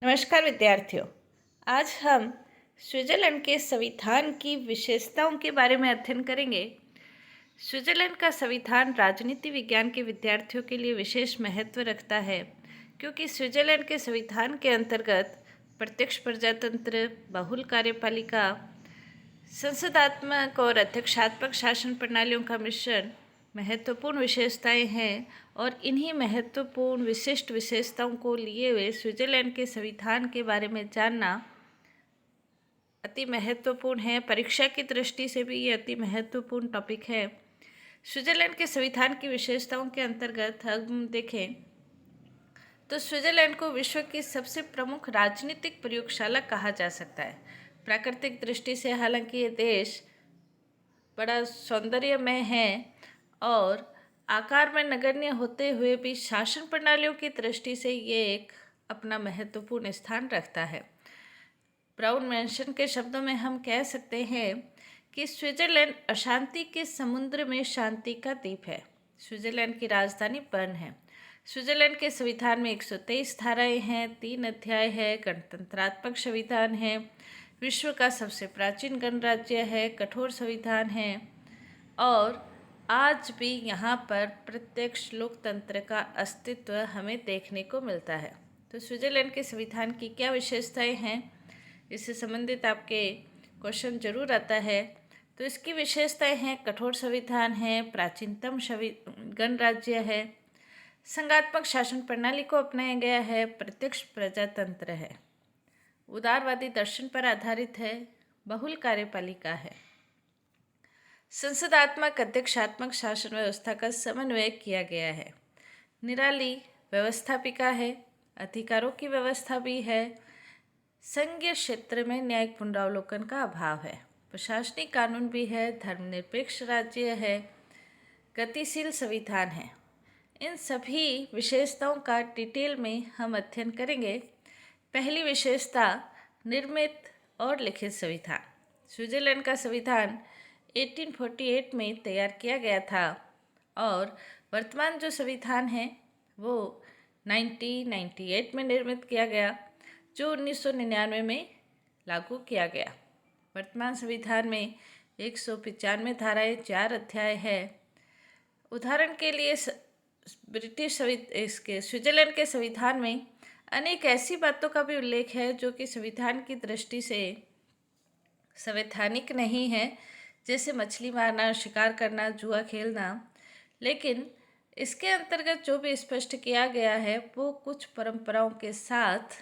नमस्कार विद्यार्थियों। आज हम स्विट्जरलैंड के संविधान की विशेषताओं के बारे में अध्ययन करेंगे। स्विट्जरलैंड का संविधान राजनीति विज्ञान के विद्यार्थियों के लिए विशेष महत्व रखता है, क्योंकि स्विट्जरलैंड के संविधान के अंतर्गत प्रत्यक्ष प्रजातंत्र, बहुल कार्यपालिका, संसदात्मक और अध्यक्षात्मक शासन प्रणालियों का मिश्रण महत्वपूर्ण विशेषताएं हैं और इन्हीं महत्वपूर्ण विशिष्ट विशेषताओं को लिए हुए स्विट्जरलैंड के संविधान के बारे में जानना अति महत्वपूर्ण है। परीक्षा की दृष्टि से भी ये अति महत्वपूर्ण टॉपिक है। स्विट्जरलैंड के संविधान की विशेषताओं के अंतर्गत हम देखें तो स्विट्जरलैंड को विश्व की सबसे प्रमुख राजनीतिक प्रयोगशाला कहा जा सकता है। प्राकृतिक दृष्टि से हालांकि ये देश बड़ा सौंदर्यमय है और आकार में नगण्य होते हुए भी शासन प्रणालियों की दृष्टि से ये एक अपना महत्वपूर्ण स्थान रखता है। ब्राउन मेंशन के शब्दों में हम कह सकते हैं कि स्विट्जरलैंड अशांति के समुद्र में शांति का द्वीप है। स्विट्जरलैंड की राजधानी बर्न है। स्विट्जरलैंड के संविधान में 123 धाराएं हैं, 3 अध्याय है, गणतंत्रात्मक संविधान है, विश्व का सबसे प्राचीन गणराज्य है, कठोर संविधान है और आज भी यहाँ पर प्रत्यक्ष लोकतंत्र का अस्तित्व हमें देखने को मिलता है। तो स्विट्जरलैंड के संविधान की क्या विशेषताएं हैं, इससे संबंधित आपके क्वेश्चन जरूर आता है। तो इसकी विशेषताएं हैं, कठोर संविधान है, प्राचीनतम गणराज्य है, संघात्मक शासन प्रणाली को अपनाया गया है, प्रत्यक्ष प्रजातंत्र है, उदारवादी दर्शन पर आधारित है, बहुल कार्यपालिका है, संसदात्मक अध्यक्षात्मक शासन व्यवस्था का समन्वय किया गया है, निराली व्यवस्थापिका है, अधिकारों की व्यवस्था भी है, संघीय क्षेत्र में न्यायिक पुनरावलोकन का अभाव है, प्रशासनिक कानून भी है, धर्मनिरपेक्ष राज्य है, गतिशील संविधान है। इन सभी विशेषताओं का डिटेल में हम अध्ययन करेंगे। पहली विशेषता, निर्मित और लिखित संविधान। स्विट्जरलैंड का संविधान 1848 में तैयार किया गया था और वर्तमान जो संविधान है वो 1998 में निर्मित किया गया, जो 1999 में लागू किया गया। वर्तमान संविधान में 195 धाराएं, 4 अध्याय है। उदाहरण के लिए स्विट्जरलैंड के संविधान में अनेक ऐसी बातों का भी उल्लेख है जो कि संविधान की दृष्टि से संवैधानिक नहीं है, जैसे मछली मारना, शिकार करना, जुआ खेलना। लेकिन इसके अंतर्गत जो भी स्पष्ट किया गया है वो कुछ परंपराओं के साथ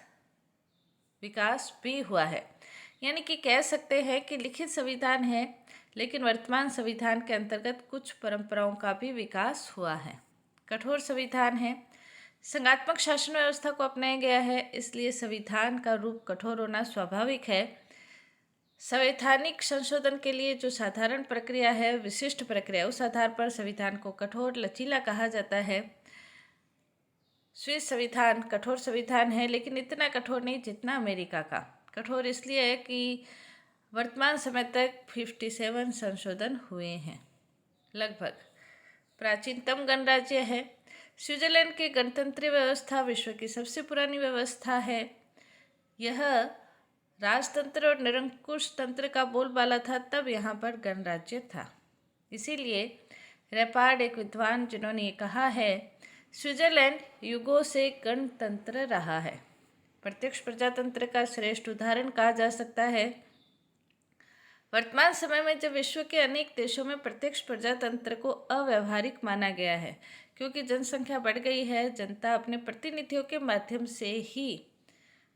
विकास भी हुआ है। यानी कि कह सकते हैं कि लिखित संविधान है, लेकिन वर्तमान संविधान के अंतर्गत कुछ परंपराओं का भी विकास हुआ है। कठोर संविधान है, संघात्मक शासन व्यवस्था को अपनाया गया है, इसलिए संविधान का रूप कठोर होना स्वाभाविक है। संवैधानिक संशोधन के लिए जो साधारण प्रक्रिया है, विशिष्ट प्रक्रिया, उस आधार पर संविधान को कठोर लचीला कहा जाता है। स्विस संविधान कठोर संविधान है, लेकिन इतना कठोर नहीं जितना अमेरिका का। कठोर इसलिए है कि वर्तमान समय तक 57 संशोधन हुए हैं लगभग। प्राचीनतम गणराज्य है। स्विट्जरलैंड की गणतंत्रीय व्यवस्था विश्व की सबसे पुरानी व्यवस्था है। यह राजतंत्र और निरंकुश तंत्र का बोलबाला था, तब यहाँ पर गणराज्य था। इसीलिए रेपार्ड एक विद्वान जिन्होंने ये कहा है, स्विट्जरलैंड युगों से गणतंत्र रहा है। प्रत्यक्ष प्रजातंत्र का श्रेष्ठ उदाहरण कहा जा सकता है। वर्तमान समय में जब विश्व के अनेक देशों में प्रत्यक्ष प्रजातंत्र को अव्यावहारिक माना गया है, क्योंकि जनसंख्या बढ़ गई है, जनता अपने प्रतिनिधियों के माध्यम से ही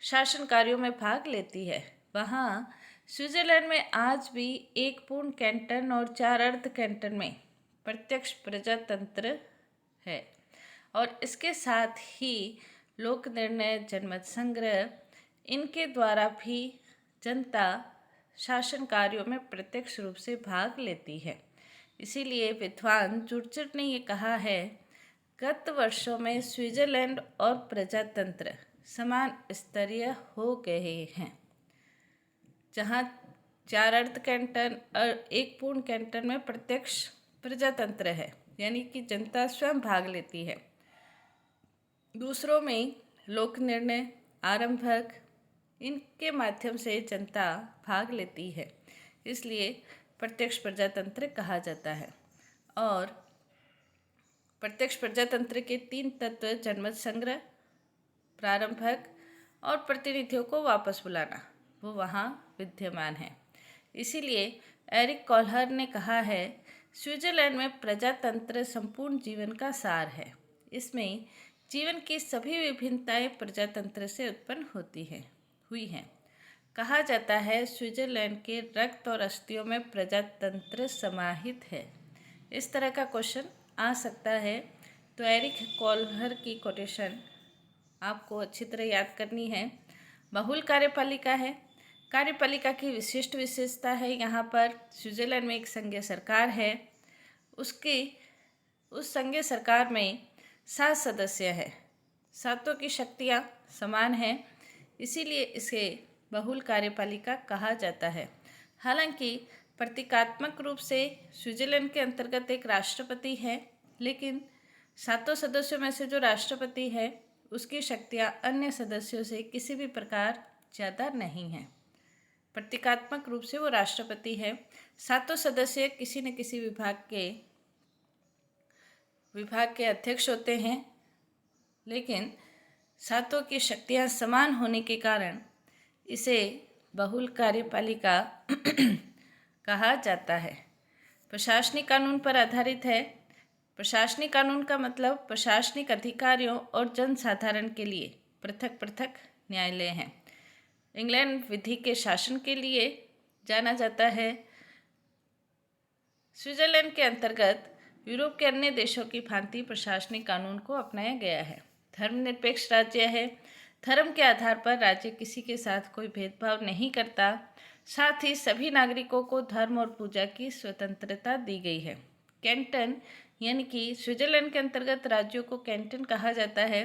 शासन कार्यों में भाग लेती है, वहाँ स्विट्जरलैंड में आज भी एक पूर्ण कैंटन और 4 अर्ध कैंटन में प्रत्यक्ष प्रजातंत्र है और इसके साथ ही लोक निर्णय, जनमत संग्रह, इनके द्वारा भी जनता शासन कार्यों में प्रत्यक्ष रूप से भाग लेती है। इसीलिए विद्वान जुर्चर ने ये कहा है, गत वर्षों में स्विट्जरलैंड और प्रजातंत्र समान स्तरीय हो गए हैं। जहाँ 4 अर्ध कैंटन और 1 पूर्ण कैंटन में प्रत्यक्ष प्रजातंत्र है, यानी कि जनता स्वयं भाग लेती है। दूसरों में लोक निर्णय, आरंभक, इनके माध्यम से जनता भाग लेती है, इसलिए प्रत्यक्ष प्रजातंत्र कहा जाता है। और प्रत्यक्ष प्रजातंत्र के 3 तत्व जनमत संग्रह, प्रारंभक और प्रतिनिधियों को वापस बुलाना, वो वहाँ विद्यमान है। इसीलिए एरिक कॉलहर ने कहा है, स्विट्जरलैंड में प्रजातंत्र संपूर्ण जीवन का सार है। इसमें जीवन की सभी विभिन्नताएं प्रजातंत्र से उत्पन्न हुई हैं। कहा जाता है स्विट्जरलैंड के रक्त और अस्थियों में प्रजातंत्र समाहित है। इस तरह का क्वेश्चन आ सकता है, तो एरिक कॉलहर की कोटेशन आपको अच्छी तरह याद करनी है। बहुल कार्यपालिका है। कार्यपालिका की विशिष्ट विशेषता है, यहाँ पर स्विट्जरलैंड में एक संघीय सरकार है, उस संघीय सरकार में 7 सदस्य है, सातों की शक्तियाँ समान हैं, इसीलिए इसे बहुल कार्यपालिका कहा जाता है। हालांकि प्रतीकात्मक रूप से स्विट्जरलैंड के अंतर्गत एक राष्ट्रपति है, लेकिन सातों सदस्यों में से जो राष्ट्रपति है उसकी शक्तियाँ अन्य सदस्यों से किसी भी प्रकार ज़्यादा नहीं हैं। प्रतीकात्मक रूप से वो राष्ट्रपति है। सातों सदस्य किसी न किसी विभाग के अध्यक्ष होते हैं, लेकिन सातों की शक्तियाँ समान होने के कारण इसे बहुल कार्यपालिका कहा जाता है। प्रशासनिक कानून पर आधारित है। प्रशासनिक कानून का मतलब प्रशासनिक अधिकारियों और जनसाधारण के लिए पृथक पृथक न्यायालय हैं। इंग्लैंड विधि के शासन के लिए जाना जाता है। स्विट्जरलैंड के अंतर्गत यूरोप के अन्य देशों की भांति प्रशासनिक कानून को अपनाया गया है। धर्मनिरपेक्ष राज्य है। धर्म के आधार पर राज्य किसी के साथ कोई भेदभाव नहीं करता। साथ ही सभी नागरिकों को धर्म और पूजा की स्वतंत्रता दी गई है। कैंटन यानी कि स्विट्जरलैंड के अंतर्गत राज्यों को कैंटन कहा जाता है,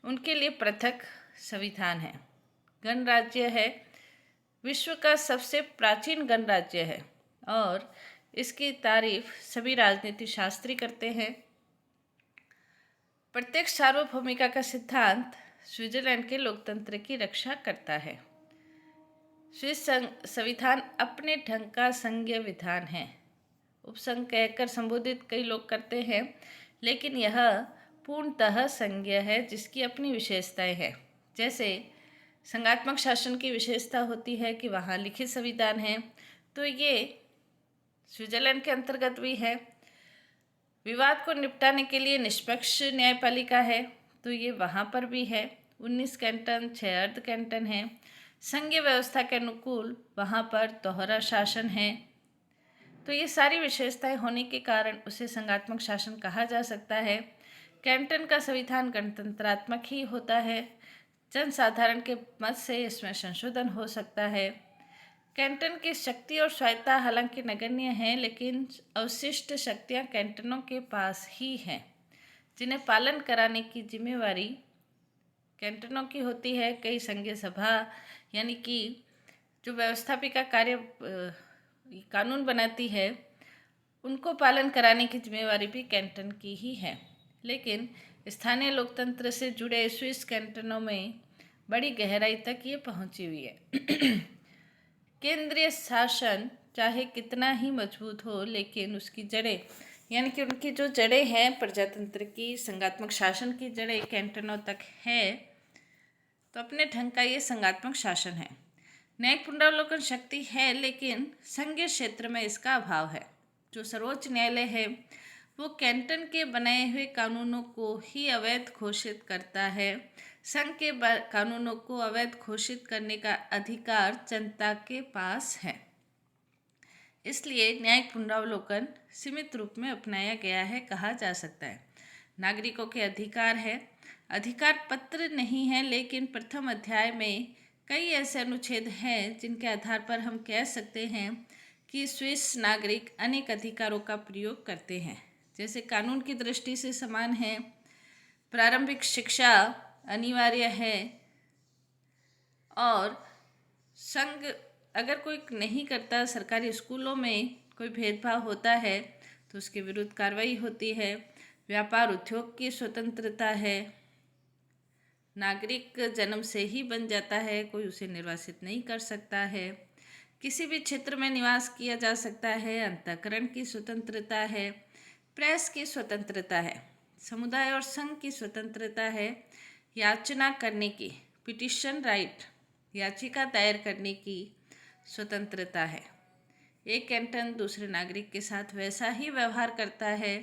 उनके लिए पृथक संविधान है। गणराज्य है। विश्व का सबसे प्राचीन गणराज्य है और इसकी तारीफ सभी राजनीति शास्त्री करते हैं। प्रत्यक्ष सार्वभौमिकता का सिद्धांत स्विट्जरलैंड के लोकतंत्र की रक्षा करता है। स्विस संविधान अपने ढंग का संघीय विधान है। उपसंघ कहकर संबोधित कई लोग करते हैं, लेकिन यह पूर्णतः संघीय है, जिसकी अपनी विशेषताएं हैं। जैसे संघात्मक शासन की विशेषता होती है कि वहाँ लिखित संविधान है, तो ये स्विट्जरलैंड के अंतर्गत भी है। विवाद को निपटाने के लिए निष्पक्ष न्यायपालिका है, तो ये वहाँ पर भी है। 19 कैंटन, 6 अर्ध कैंटन हैं। संघीय व्यवस्था के अनुकूल वहाँ पर दोहरा शासन है। तो ये सारी विशेषताएं होने के कारण उसे संघात्मक शासन कहा जा सकता है। कैंटन का संविधान गणतंत्रात्मक ही होता है। जनसाधारण के मत से इसमें संशोधन हो सकता है। कैंटन की शक्ति और स्वायत्ता हालांकि नगण्य है, लेकिन अवशिष्ट शक्तियां कैंटनों के पास ही हैं, जिन्हें पालन कराने की जिम्मेवारी कैंटनों की होती है। कई संघीय सभा यानी कि जो व्यवस्थापिका कार्य कानून बनाती है, उनको पालन कराने की जिम्मेवारी भी कैंटन की ही है। लेकिन स्थानीय लोकतंत्र से जुड़े स्विस कैंटनों में बड़ी गहराई तक ये पहुंची हुई है। केंद्रीय शासन चाहे कितना ही मजबूत हो, लेकिन उसकी जड़ें यानी कि उनकी जो जड़ें हैं प्रजातंत्र की, संघात्मक शासन की जड़ें कैंटनों तक है, तो अपने ढंग का ये संघात्मक शासन है। न्यायिक पुनरावलोकन शक्ति है, लेकिन संघीय क्षेत्र में इसका अभाव है। जो सर्वोच्च न्यायालय है वो कैंटन के बनाए हुए कानूनों को ही अवैध घोषित करता है। संघ के कानूनों को अवैध घोषित करने का अधिकार जनता के पास है। इसलिए न्यायिक पुनरावलोकन सीमित रूप में अपनाया गया है कहा जा सकता है। नागरिकों के अधिकार है। अधिकार पत्र नहीं है, लेकिन प्रथम अध्याय में कई ऐसे अनुच्छेद हैं जिनके आधार पर हम कह सकते हैं कि स्विस नागरिक अनेक अधिकारों का प्रयोग करते हैं। जैसे कानून की दृष्टि से समान है, प्रारंभिक शिक्षा अनिवार्य है, और संघ अगर कोई नहीं करता, सरकारी स्कूलों में कोई भेदभाव होता है तो उसके विरुद्ध कार्रवाई होती है। व्यापार उद्योग की स्वतंत्रता है। नागरिक जन्म से ही बन जाता है, कोई उसे निर्वासित नहीं कर सकता है। किसी भी क्षेत्र में निवास किया जा सकता है। अंतःकरण की स्वतंत्रता है। प्रेस की स्वतंत्रता है। समुदाय और संघ की स्वतंत्रता है। याचना करने की, पिटिशन राइट, याचिका दायर करने की स्वतंत्रता है। एक कैंटन दूसरे नागरिक के साथ वैसा ही व्यवहार करता है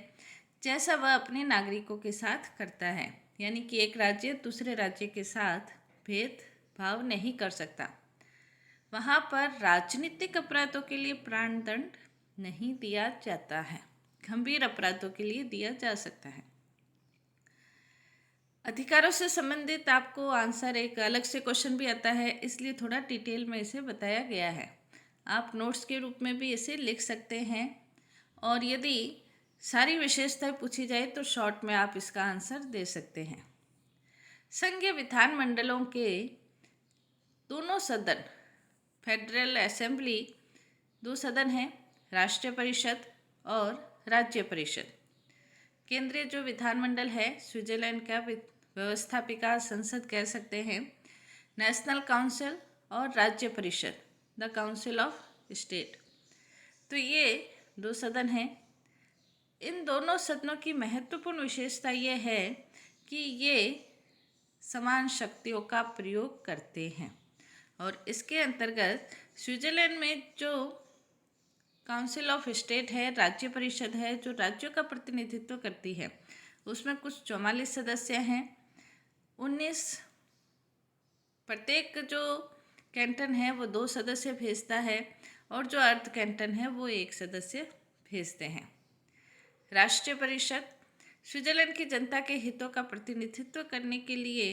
जैसा वह अपने नागरिकों के साथ करता है, यानी कि एक राज्य दूसरे राज्य के साथ भेदभाव नहीं कर सकता। वहाँ पर राजनीतिक अपराधों के लिए प्राण दंड नहीं दिया जाता है, गंभीर अपराधों के लिए दिया जा सकता है। अधिकारों से संबंधित आपको आंसर एक अलग से क्वेश्चन भी आता है, इसलिए थोड़ा डिटेल में इसे बताया गया है। आप नोट्स के रूप में भी इसे लिख सकते हैं, और यदि सारी विशेषताएं पूछी जाए तो शॉर्ट में आप इसका आंसर दे सकते हैं। संघीय विधानमंडलों के दोनों सदन, फेडरल असेंबली 2 सदन हैं, राष्ट्रीय परिषद और राज्य परिषद। केंद्रीय जो विधानमंडल है, स्विट्जरलैंड का व्यवस्थापिका संसद कह सकते हैं, नेशनल काउंसिल, और राज्य परिषद, द काउंसिल ऑफ स्टेट। तो ये 2 सदन हैं। इन दोनों सदनों की महत्वपूर्ण विशेषता ये है कि ये समान शक्तियों का प्रयोग करते हैं, और इसके अंतर्गत स्विट्जरलैंड में जो काउंसिल ऑफ स्टेट है, राज्य परिषद है, जो राज्यों का प्रतिनिधित्व करती है, उसमें कुछ 44 सदस्य हैं। 19 प्रत्येक जो कैंटन है वो 2 सदस्य भेजता है, और जो अर्ध कैंटन है वो 1 सदस्य भेजते हैं। राष्ट्रीय परिषद स्विट्जरलैंड की जनता के हितों का प्रतिनिधित्व करने के लिए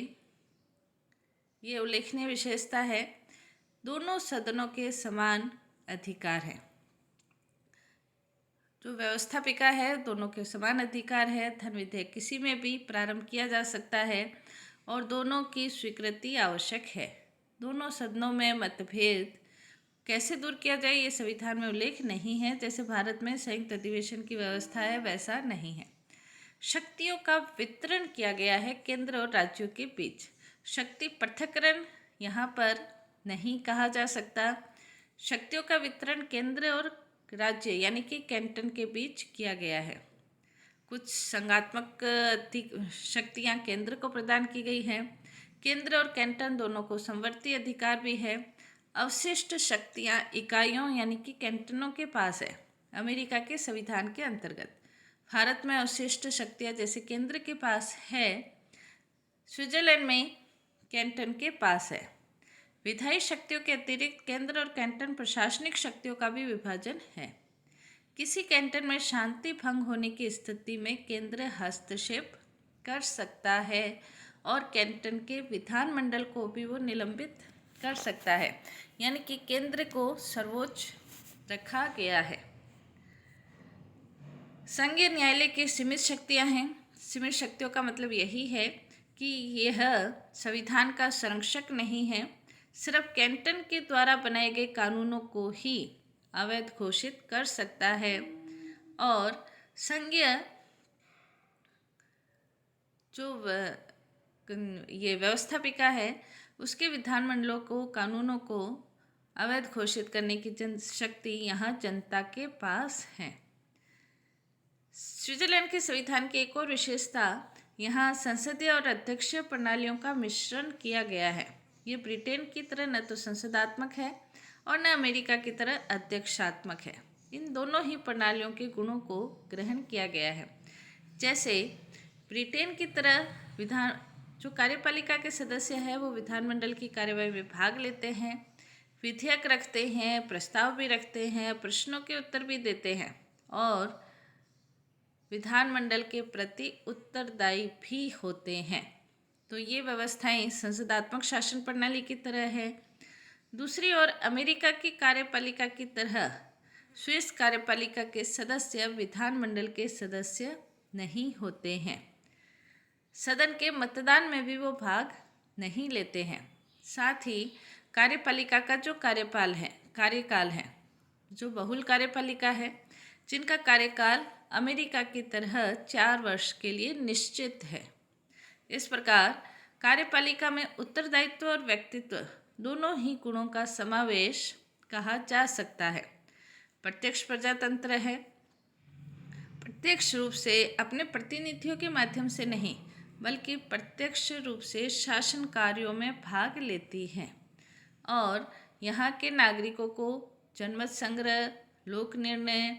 ये उल्लेखनीय विशेषता है, दोनों सदनों के समान अधिकार हैं। जो व्यवस्थापिका है, दोनों के समान अधिकार है। धन विधेयक किसी में भी प्रारंभ किया जा सकता है, और दोनों की स्वीकृति आवश्यक है। दोनों सदनों में मतभेद कैसे दूर किया जाए ये संविधान में उल्लेख नहीं है। जैसे भारत में संयुक्त अधिवेशन की व्यवस्था है, वैसा नहीं है। शक्तियों का वितरण किया गया है केंद्र और राज्यों के बीच। शक्ति पृथक्करण यहाँ पर नहीं कहा जा सकता। शक्तियों का वितरण केंद्र और राज्य यानी कि कैंटन के बीच किया गया है। कुछ संघात्मक शक्तियाँ केंद्र को प्रदान की गई हैं। केंद्र और कैंटन दोनों को समवर्ती अधिकार भी है। अवशिष्ट शक्तियाँ इकाइयों यानी कि कैंटनों के पास है, अमेरिका के संविधान के अंतर्गत। भारत में अवशिष्ट शक्तियाँ जैसे केंद्र के पास है, स्विट्जरलैंड में कैंटन के पास है। विधायी शक्तियों के अतिरिक्त केंद्र और कैंटन प्रशासनिक शक्तियों का भी विभाजन है। किसी कैंटन में शांति भंग होने की स्थिति में केंद्र हस्तक्षेप कर सकता है, और कैंटन के विधानमंडल को भी वो निलंबित कर सकता है, यानी कि केंद्र को सर्वोच्च रखा गया है। संघीय न्यायालय की सीमित शक्तियां हैं। सीमित शक्तियों का मतलब यही है कि यह संविधान का संरक्षक नहीं है, सिर्फ कैंटन के द्वारा बनाए गए कानूनों को ही अवैध घोषित कर सकता है, और संघीय जो ये व्यवस्थापिका है उसके विधानमंडलों को, कानूनों को अवैध घोषित करने की शक्ति यहाँ जनता के पास है। स्विट्जरलैंड के संविधान की एक और विशेषता, यहाँ संसदीय और अध्यक्षीय प्रणालियों का मिश्रण किया गया है। ये ब्रिटेन की तरह न तो संसदात्मक है और न अमेरिका की तरह अध्यक्षात्मक है। इन दोनों ही प्रणालियों के गुणों को ग्रहण किया गया है। जैसे ब्रिटेन की तरह जो कार्यपालिका के सदस्य हैं वो विधानमंडल की कार्यवाही में भाग लेते हैं, विधेयक रखते हैं, प्रस्ताव भी रखते हैं, प्रश्नों के उत्तर भी देते हैं, और विधानमंडल के प्रति उत्तरदायी भी होते हैं। तो ये व्यवस्थाएं संसदात्मक शासन प्रणाली की तरह है। दूसरी ओर अमेरिका की कार्यपालिका की तरह स्विस कार्यपालिका के सदस्य विधानमंडल के सदस्य नहीं होते हैं। सदन के मतदान में भी वो भाग नहीं लेते हैं। साथ ही कार्यपालिका का जो कार्यकाल है, जो बहुल कार्यपालिका है, जिनका कार्यकाल अमेरिका की तरह 4 वर्ष के लिए निश्चित है। इस प्रकार कार्यपालिका में उत्तरदायित्व और व्यक्तित्व दोनों ही गुणों का समावेश कहा जा सकता है। प्रत्यक्ष प्रजातंत्र है, प्रत्यक्ष रूप से अपने प्रतिनिधियों के माध्यम से नहीं बल्कि प्रत्यक्ष रूप से शासन कार्यों में भाग लेती है और यहाँ के नागरिकों को जनमत संग्रह, लोक निर्णय,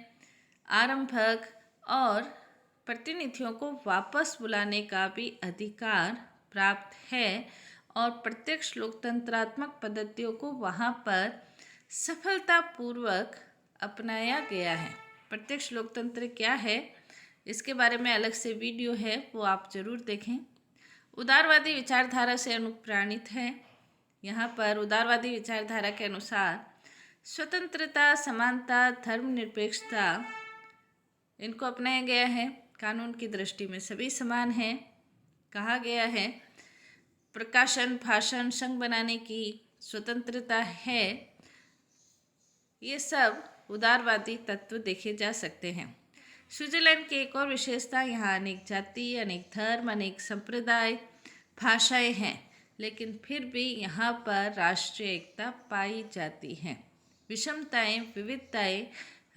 आरंभक और प्रतिनिधियों को वापस बुलाने का भी अधिकार प्राप्त है और प्रत्यक्ष लोकतंत्रात्मक पद्धतियों को वहाँ पर सफलतापूर्वक अपनाया गया है। प्रत्यक्ष लोकतंत्र क्या है, इसके बारे में अलग से वीडियो है, वो आप ज़रूर देखें। उदारवादी विचारधारा से अनुप्राणित है। यहाँ पर उदारवादी विचारधारा के अनुसार स्वतंत्रता, समानता, धर्मनिरपेक्षता इनको अपनाया गया है। कानून की दृष्टि में सभी समान हैं। कहा गया है प्रकाशन, भाषण, संघ बनाने की स्वतंत्रता है। ये सब उदारवादी तत्व देखे जा सकते हैं। स्विट्जरलैंड की एक और विशेषता, यहाँ अनेक जाति, अनेक धर्म, अनेक संप्रदाय, भाषाएं हैं, लेकिन फिर भी यहाँ पर राष्ट्रीय एकता पाई जाती है। विषमताएं, विविधताएं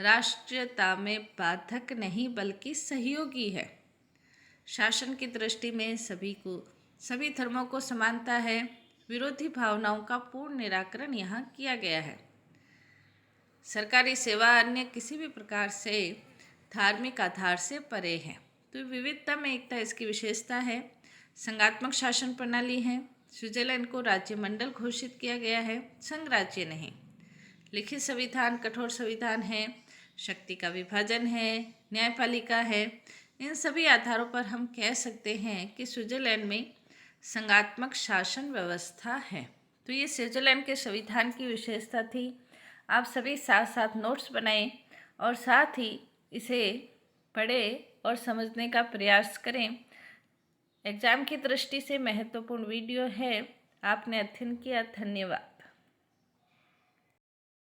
राष्ट्रीयता में बाधक नहीं बल्कि सहयोगी है। शासन की दृष्टि में सभी धर्मों को समानता है। विरोधी भावनाओं का पूर्ण निराकरण यहाँ किया गया है। सरकारी सेवा अन्य किसी भी प्रकार से धार्मिक आधार से परे है। तो विविधता में एकता इसकी विशेषता है। संघात्मक शासन प्रणाली है। स्विट्जरलैंड को राज्य मंडल घोषित किया गया है, संघ राज्य नहीं। लिखित संविधान, कठोर संविधान है। शक्ति का विभाजन है, न्यायपालिका है। इन सभी आधारों पर हम कह सकते हैं कि स्विट्जरलैंड में संघात्मक शासन व्यवस्था है। तो ये स्विट्जरलैंड के संविधान की विशेषता थी। आप सभी साथ साथ नोट्स बनाएं और साथ ही इसे पढ़ें और समझने का प्रयास करें। एग्ज़ाम की दृष्टि से महत्वपूर्ण वीडियो है। आपने अध्ययन किया, धन्यवाद।